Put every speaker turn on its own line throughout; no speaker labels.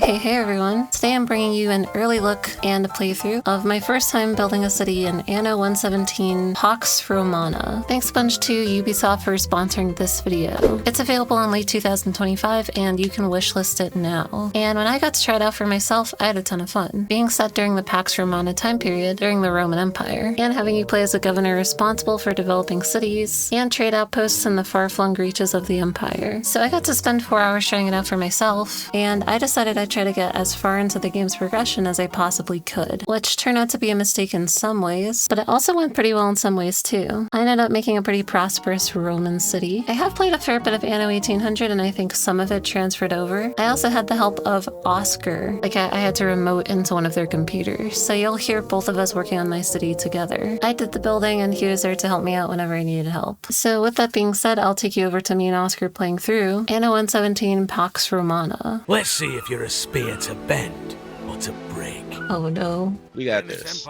Hey everyone! Today I'm bringing you an early look and a playthrough of my first time building a city in Anno 117 Pax Romana. Thanks a bunch to Ubisoft for sponsoring this video. It's available in late 2025 and you can wishlist it now. And when I got to try it out for myself, I had a ton of fun. Being set during the Pax Romana time period during the Roman Empire, and having you play as a governor responsible for developing cities and trade outposts in the far-flung reaches of the Empire. So I got to spend 4 hours trying it out for myself, and I decided I'd try to get as far into the game's progression as I possibly could, which turned out to be a mistake in some ways, but it also went pretty well in some ways too. I ended up making a pretty prosperous Roman city. I have played a fair bit of Anno 1800 and I think some of it transferred over. I also had the help of Oscar, I had to remote into one of their computers, so you'll hear both of us working on my city together. I did the building and he was there to help me out whenever I needed help. So with that being said, I'll take you over to me and Oscar playing through Anno 117 Pax Romana.
Let's see if you're a spear to bend or to break.
Oh no.
We got this.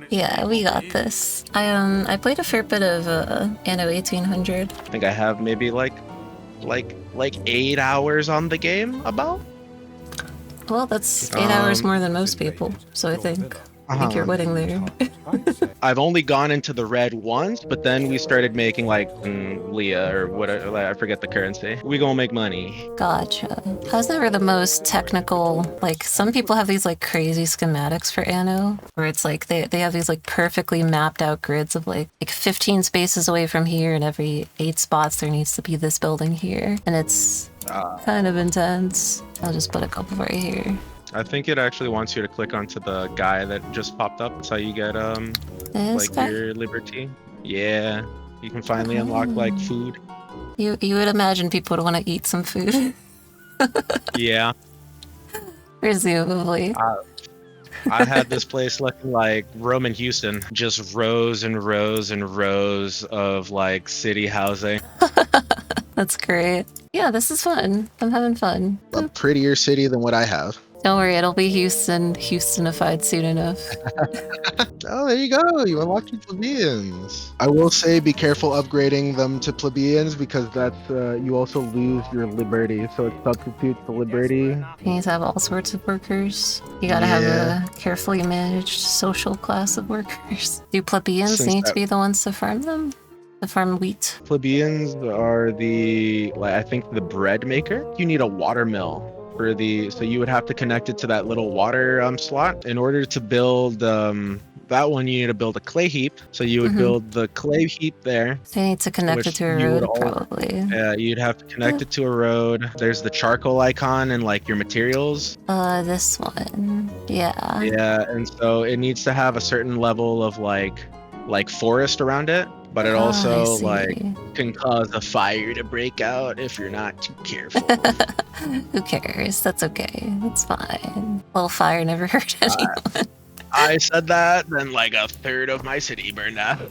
Yeah, we got this. I played a fair bit of Anno 1800.
I think I have maybe like 8 hours on the game about.
Well, that's 8 hours more than most people, so I think you're winning there.
I've only gone into the red once, but then we started making like Leah or whatever, I forget the currency. We gonna make money.
Gotcha. I was never the most technical. Like, some people have these like crazy schematics for Anno, where it's like they have these like perfectly mapped out grids of like 15 spaces away from here, and every 8 spots there needs to be this building here, and it's kind of intense. I'll just put a couple right here.
I think it actually wants you to click onto the guy that just popped up. That's how you get
this guy?
your liberty. Yeah, you can finally unlock like food.
You would imagine people would want to eat some food.
Yeah.
Presumably.
I had this place looking like Roman Houston, just rows and rows and rows of like city housing.
That's great. Yeah, this is fun. I'm having fun.
A prettier city than what I have.
Don't worry, it'll be Houstonified soon enough.
Oh, there you go. You unlocked your plebeians. I will say be careful upgrading them to plebeians because that's you also lose your liberty. So it substitutes the liberty.
You need to have all sorts of workers. You gotta have a carefully managed social class of workers. Do plebeians need to be the ones to farm them? To farm wheat?
Plebeians are I think the bread maker. You need a water mill. So you would have to connect it to that little water slot. In order to build that one, you need to build a clay heap. So you would build the clay heap there.
They need to connect it to a road, probably.
Yeah, you'd have to connect it to a road. There's the charcoal icon and like your materials.
This one. Yeah.
Yeah, and so it needs to have a certain level of like forest around it. But it also can cause a fire to break out if you're not too careful.
Who cares? That's okay. That's fine. A little fire never hurt anyone.
I said that, then like a third of my city burned out.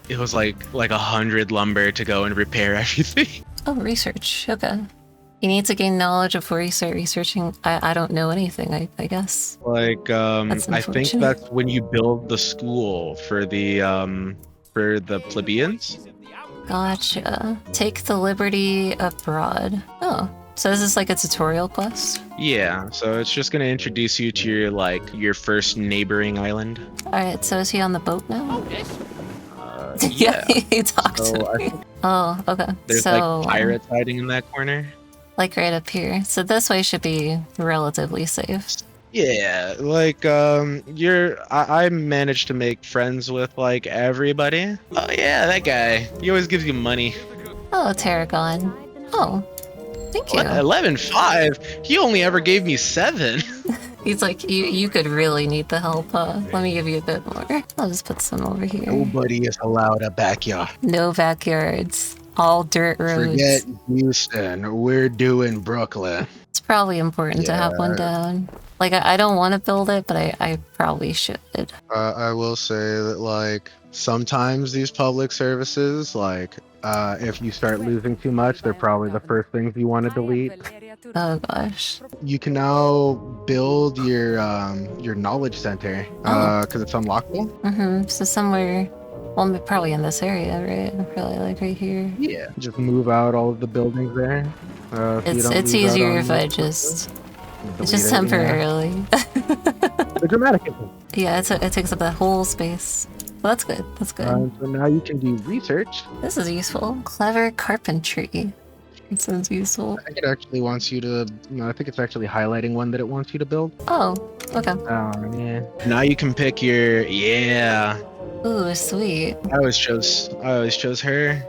It was like 100 lumber to go and repair everything.
Oh, research. Okay. You need to gain knowledge before you start researching. I don't know anything, I guess.
Like, I think that's when you build the school for the plebeians.
Gotcha. Take the liberty abroad. Oh, so is this like a tutorial quest?
Yeah, so it's just gonna introduce you to your first neighboring island.
Alright, so is he on the boat now?
Yeah,
he talked to me. Oh, okay.
There's like pirates hiding in that corner.
Like right up here. So this way should be relatively safe.
Yeah, like I managed to make friends with like everybody. Oh yeah, that guy. He always gives you money.
Oh, Tarragon. Oh, thank you.
11.5? He only ever gave me 7.
He's like, you could really need the help, huh? Let me give you a bit more. I'll just put some over here.
Nobody is allowed a backyard.
No backyards. All dirt roads.
Forget Houston. We're doing Brooklyn.
It's probably important to have one down. Like, I don't want to build it, but I probably should.
I will say that, like, sometimes these public services, like, if you start losing too much, they're probably the first things you want to delete.
Oh, gosh.
You can now build your knowledge center, because it's unlockable.
So somewhere, well, probably in this area, right? Probably, like, right here.
Yeah. Just move out all of the buildings there.
It's easier if I just It's just
delete it, yeah.
temporarily.
The dramatic effect.
Yeah, it takes up that whole space. Well, that's good. That's good.
So now you can do research.
This is useful. Clever carpentry. It sounds useful.
I think it actually wants you to. No, I think it's actually highlighting one that it wants you to build.
Oh, okay.
Oh yeah.
Now you can pick your
Ooh, sweet.
I always chose her.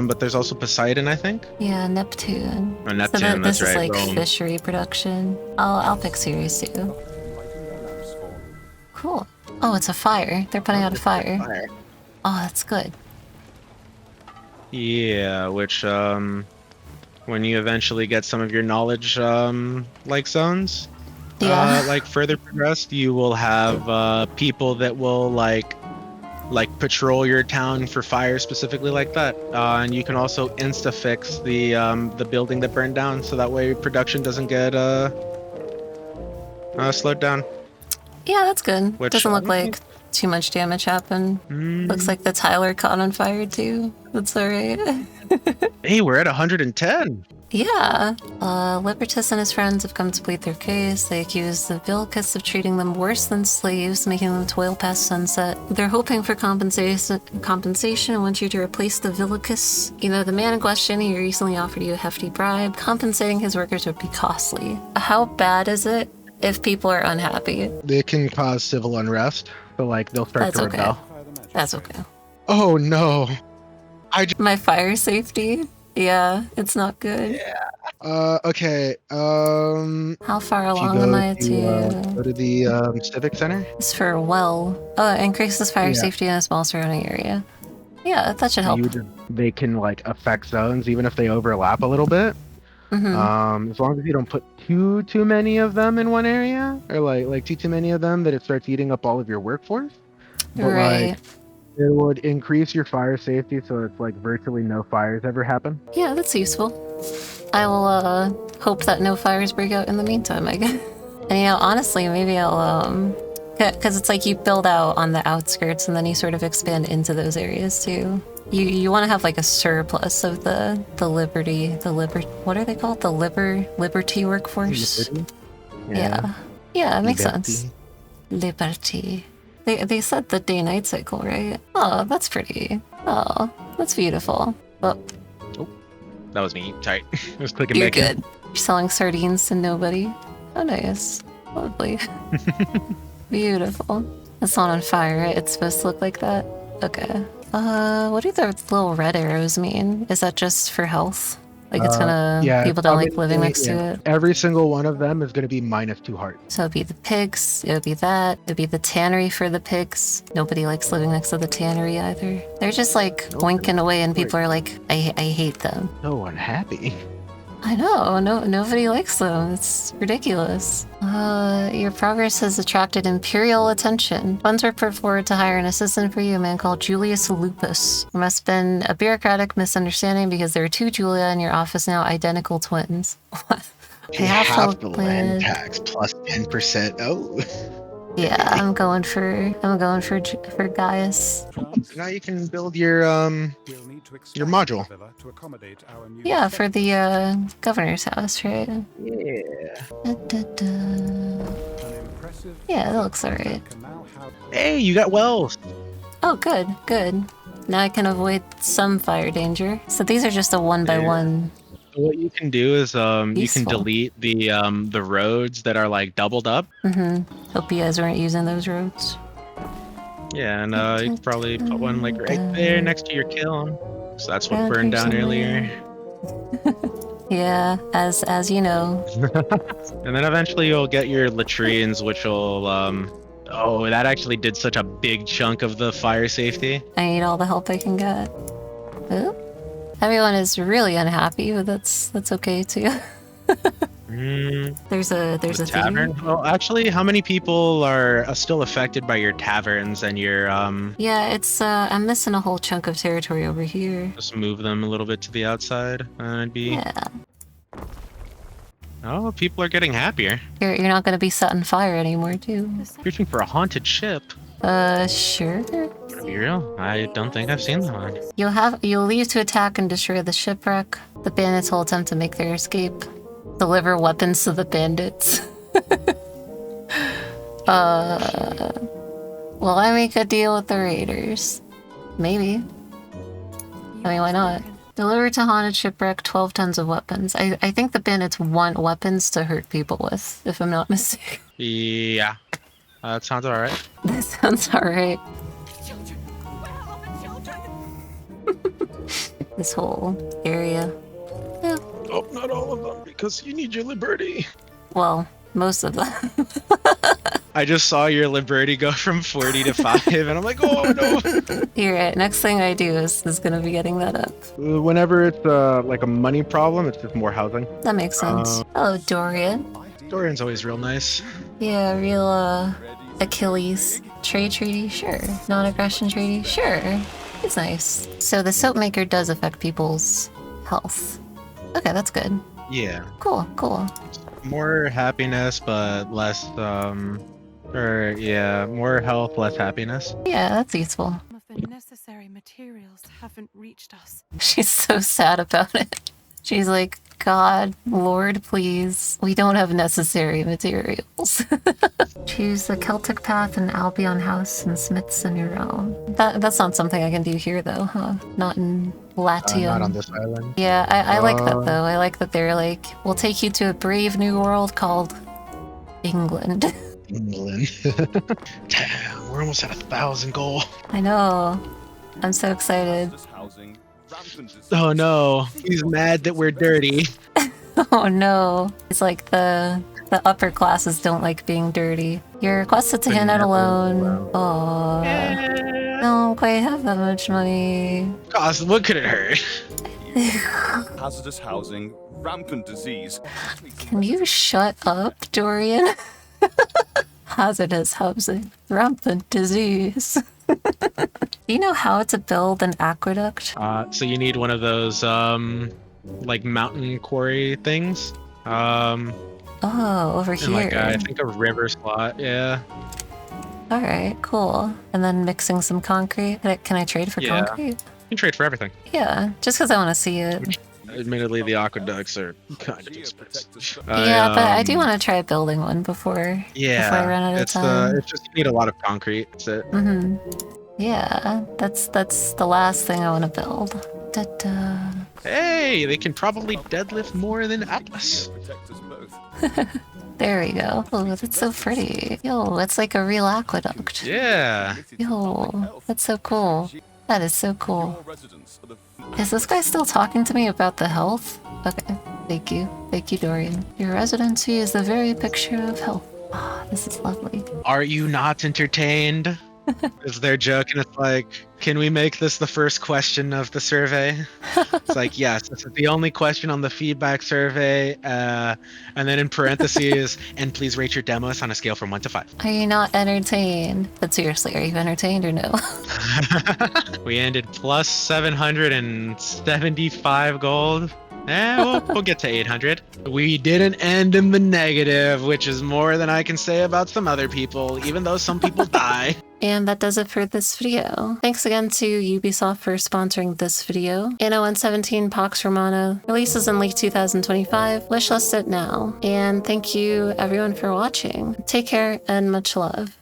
But there's also Poseidon, I think.
Yeah, Neptune.
Or Neptune,
So
that's
this is
right.
like
Rome.
fishery production. I'll pick Ceres too. Cool. Oh, it's a fire. They're putting out a fire. Oh, that's good.
Yeah, which when you eventually get some of your knowledge like zones,
Yeah.
like further progressed, you will have people that will like patrol your town for fire specifically like that, and you can also insta fix the building that burned down, so that way production doesn't get slowed down.
Yeah, that's good.
Which,
Doesn't look like too much damage happened. Looks like the Tyler caught on fire too. That's alright.
Hey, we're at 110.
Yeah. Libertus and his friends have come to plead their case. They accuse the Vilcus of treating them worse than slaves, making them toil past sunset. They're hoping for compensation and want you to replace the Vilcus. You know, the man in question, he recently offered you a hefty bribe. Compensating his workers would be costly. How bad is it if people are unhappy?
They can cause civil unrest. So like they'll start
That's
to
okay.
rebel.
That's okay.
Oh no.
My fire safety? Yeah, it's not good.
Okay.
How far
If you
along am I to...
go to the civic center.
It's for a well. Oh, it increases fire
Yeah.
safety in a small surrounding area. Yeah, that should help.
They can like affect zones even if they overlap a little bit.
Mm-hmm.
As long as you don't put too many of them in one area, or like too many of them that it starts eating up all of your workforce. But
Right.
like it would increase your fire safety, so it's like virtually no fires ever happen.
Yeah, that's useful. I will hope that no fires break out in the meantime, I guess. And you know, honestly, maybe I'll because it's like you build out on the outskirts and then you sort of expand into those areas too. You want to have like a surplus of the what are they called? The liberty workforce. Yeah. Yeah, it makes sense. Liberty. They said the day-night cycle, right? Oh, that's pretty. Oh, that's beautiful. Oh,
That was me. Sorry. I was clicking
you're
back in.
good. You're selling sardines to nobody. Oh, nice. Lovely. Beautiful. It's not on fire, right? It's supposed to look like that? Okay. What do the little red arrows mean? Is that just for health? Like it's gonna... people don't like living next to it?
Every single one of them is going to be -2 hearts.
So it'd be the pigs, it would be that, it'd be the tannery for the pigs. Nobody likes living next to the tannery either. They're just like winking away and people are like, I hate them.
So unhappy.
I know, nobody likes them. It's ridiculous. Your progress has attracted Imperial attention. Funds were put forward to hire an assistant for you, a man called Julius Lupus. There must have been a bureaucratic misunderstanding because there are 2 Julia in your office now, identical twins.
You have the land tax plus 10%. Oh.
Yeah, I'm going for Gaius.
Now you can build your module.
Yeah, for the governor's house, right?
Yeah.
Yeah, that looks alright.
Hey, you got wells.
Oh, good. Now I can avoid some fire danger. So these are just a 1x1.
What you can do is you can
Useful.
delete the roads that are like doubled up.
Hope you guys weren't using those roads.
Yeah, and you can probably put one like right there next to your kiln. So that's what burned down earlier.
Yeah, as you know.
And then eventually you'll get your latrines, which will oh, that actually did such a big chunk of the fire safety.
I need all the help I can get. Oop. Everyone is really unhappy, but that's okay too. There's a
tavern.
theme.
Well, actually, how many people are still affected by your taverns and your
Yeah, it's I'm missing a whole chunk of territory over here.
Just move them a little bit to the outside, and it'd be.
Yeah.
Oh, people are getting happier.
You're not gonna be set on fire anymore, too.
Searching for a haunted ship.
Sure.
To be real, I don't think I've seen that one.
You'll leave to attack and destroy the shipwreck. The bandits will attempt to make their escape. Deliver weapons to the bandits. Will I make a deal with the raiders? Maybe. I mean, why not? Deliver to haunted shipwreck 12 tons of weapons. I think the bandits want weapons to hurt people with, if I'm not mistaken.
Yeah. That sounds alright.
That sounds alright. This whole area. Yeah.
Oh, not all of them, because you need your liberty.
Well, most of them.
I just saw your liberty go from 40 to 5, and I'm like, oh no.
You're right. Next thing I do is gonna be getting that up.
Whenever it's like a money problem, it's just more housing.
That makes sense. Hello, Dorian.
Dorian's always real nice.
Yeah, real Achilles. Trade treaty? Sure. Non-aggression treaty? Sure. It's nice. So the soap maker does affect people's health. Okay, that's good.
Yeah.
Cool, cool.
More happiness, but less, more health, less happiness.
Yeah, that's useful.
Some of the necessary materials haven't reached us.
She's so sad about it. She's like, God, Lord, please. We don't have necessary materials. Choose the Celtic path and Albion House and Smiths in your own. That's not something I can do here, though, huh? Not in Latium.
Not on this island.
Yeah, I like that, though. I like that they're like, we'll take you to a brave new world called England.
England. Damn, we're almost at 1,000 gold.
I know. I'm so excited.
Oh no, he's mad that we're dirty.
Oh no. It's like the upper classes don't like being dirty. You're requested to hand out a loan. Oh, don't quite have that much money.
Gosh, what could it hurt?
Hazardous housing, rampant disease.
Can you shut up, Dorian? Hazardous housing, rampant disease. Do you know how to build an aqueduct?
So you need one of those, like mountain quarry things.
Oh, over
And
here.
like, I think a river slot, yeah.
Alright, cool. And then mixing some concrete. Can I trade for
Yeah.
concrete?
You can trade for everything.
Yeah, just because I want to see it.
Admittedly, the aqueducts are kind of expensive.
Yeah, but I do want to try building one before I run out of time.
It's just you need a lot of concrete. That's it.
Mm-hmm. Yeah, that's the last thing I want to build. Da-da.
Hey, they can probably deadlift more than Atlas.
Protect us both.
There we go. Oh, that's so pretty. Yo, it's like a real aqueduct.
Yeah.
Yo, that's so cool. That is so cool.
Your residents are the
Is this guy still talking to me about the health? Okay, thank you. Thank you, Dorian. Your residency is the very picture of health. Ah, this is lovely.
Are you not entertained? Is their joke, and it's like, can we make this the first question of the survey? It's like, yes, this is the only question on the feedback survey. And then in parentheses, and please rate your demos on a scale from 1 to 5.
Are you not entertained? But seriously, are you entertained or no?
We ended plus 775 gold. We'll get to 800. We didn't end in the negative, which is more than I can say about some other people, even though some people die.
And that does it for this video. Thanks again to Ubisoft for sponsoring this video. Anno 117 Pax Romana releases in late 2025. Wishlist it now. And thank you everyone for watching. Take care and much love.